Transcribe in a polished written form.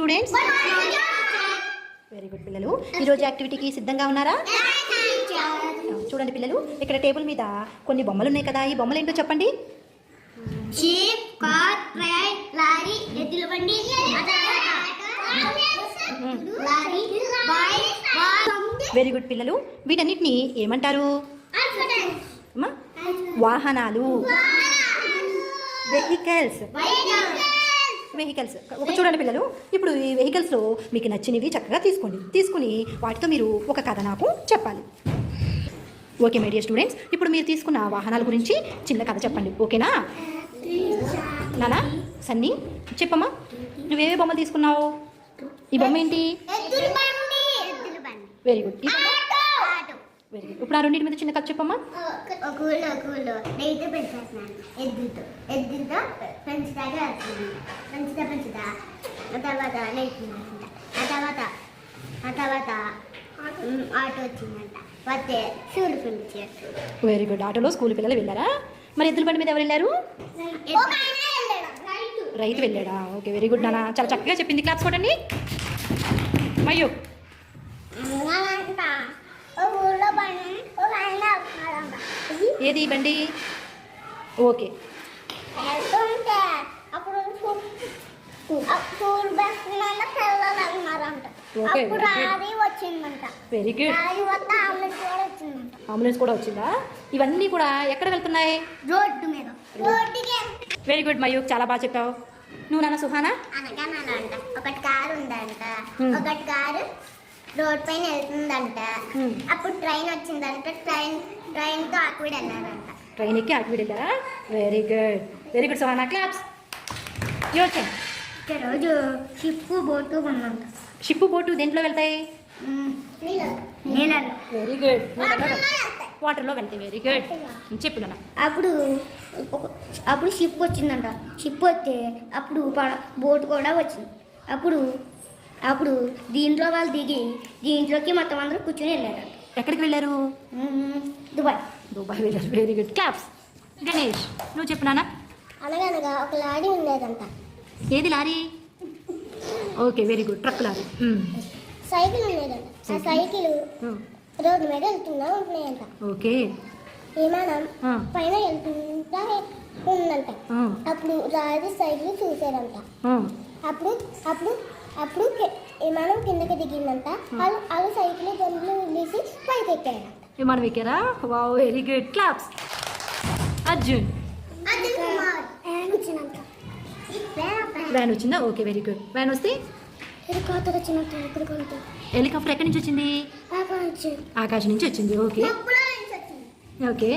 Students. Very good పిల్లలు. ఈరోజు యాక్టివిటీకి సిద్ధంగా ఉన్నారా? చూడండి పిల్లలు, ఇక్కడ టేబుల్ మీద కొన్ని బొమ్మలు ఉన్నాయి కదా, ఈ బొమ్మలు ఏంటో చెప్పండి. జీప్, కార్, ట్రైన్, లారీ, ఎద్దుల బండి, వెరీ గుడ్ పిల్లలు. వీటన్నిటిని ఏమంటారు? వాహనాలు, వెహికల్స్. ఒక చూడండి పిల్లలు, ఇప్పుడు ఈ వెహికల్స్లో మీకు నచ్చినవి చక్కగా తీసుకుని వాటితో మీరు ఒక కథ నాకు చెప్పాలి. ఓకే మై డియర్ స్టూడెంట్స్, ఇప్పుడు మీరు తీసుకున్న వాహనాల గురించి చిన్న కథ చెప్పండి, ఓకేనా? నానా, సన్నీ, చెప్పమ్మా, నువ్వేవే బొమ్మలు తీసుకున్నావు? ఈ బొమ్మ ఏంటి? Very good. Very good. ఇప్పుడు ఆ రెండింటి మీద చిన్న కథ చెప్పమ్మా. Very good. ఆటోలో స్కూల్ పిల్లలు వెళ్ళారా? మరి ఎద్దుల బండి మీద ఎవరు వెళ్ళారు? రైతు వెళ్ళాడా? ఓకే వెరీ గుడ్ నాన్న, చాలా చక్కగా చెప్పింది. క్లాప్స్ కొట్టండి. మయ్యో, ఏది బండి? Okay very good. అంబులెన్స్ కూడా వచ్చిందా? ఇవన్నీ కూడా ఎక్కడ వెళ్తున్నాయి? రోడ్డు మీద. వెరీ గుడ్ మయూక్, చాలా బాగా చెప్పావు. నువ్వు నాన్న సుహానా? అనగానంట ఒకటి కారు ఉందంట, ఒకటి కారు రోడ్ పైన వెళ్తుందంట. అప్పుడు ట్రైన్ వచ్చిందంట, ట్రైన్ తో ఆక్విడ్ వెళ్ళారంట. ట్రైన్ ఎక్కి ఆక్విడ్ వెళ్ళారా? Very good, very good Suhana. Claps. యోచన్. రోజు షిప్ బోటు ఉందంట. షిప్ బోటు దేంట్లో వెళ్తాయి? నీళ్ళలో. Very good. వాటర్లో వెళ్తాయి. Very good. చెప్పు నాన్న. అప్పుడు షిప్ వచ్చిందంట. షిప్ వస్తే అప్పుడు బోట్ కూడా వచ్చింది. అప్పుడు దీంట్లో వాళ్ళు దిగి దీంట్లోకి మొత్తం అందరూ కూర్చొని వెళ్ళారు. ఎక్కడికి వెళ్ళారు? దుబాయ్ వెళ్ళారు. Very good. క్లాప్స్. గణేష్, నువ్వు చెప్పు నాన్న. అనగనగా ఒక లారీ ఉండేదంట. ఏది lorry? Okay very good. Truck lorry. Cycle ఉండేదంట. ఆ సైకిల్ రోడ్డు మీద వెళ్తున్నా ఉంటున్నాయంట. ఓకే. విమానం పైన వెళ్తుంటా ఉందంట. అప్పుడు రాజు సైకిల్ చూసారంట. అప్పుడు విమానం కిందకి దిగిందంట. వాళ్ళు సైకిల్ గంటలు వదిలేసి పైకి ఎక్కారంట. విమానం ఎక్కారా? Wow very good. Claps. Arjun. Van వచ్చిందా? Okay very good. వ్యాన్ వస్తే హెలికాప్టర్ వచ్చిందంట. హెలికాప్టర్ ఎక్కడి నుంచి వచ్చింది? ఆకాశం నుంచి వచ్చింది. Okay okay.